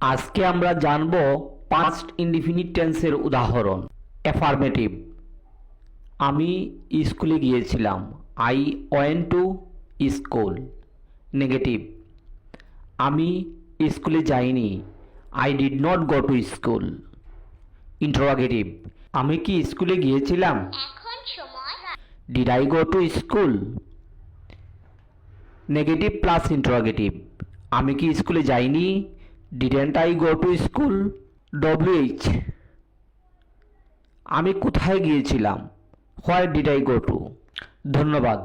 আজকে আমরা জানব পাস্ট ইনডিফিনিট টেন্সের উদাহরণ। অ্যাফার্মেটিভ, আমি স্কুলে গিয়েছিলাম, I went to school. Negative, আমি স্কুলে যাইনি, I did not go to school. Interrogative, আমি কি স্কুলে গিয়েছিলাম, did I go to school. Negative plus interrogative, আমি কি স্কুলে যাইনি, didn't I go to school. WH, আমি কোথায় গিয়েছিলাম, where did I go to. ধন্যবাদ।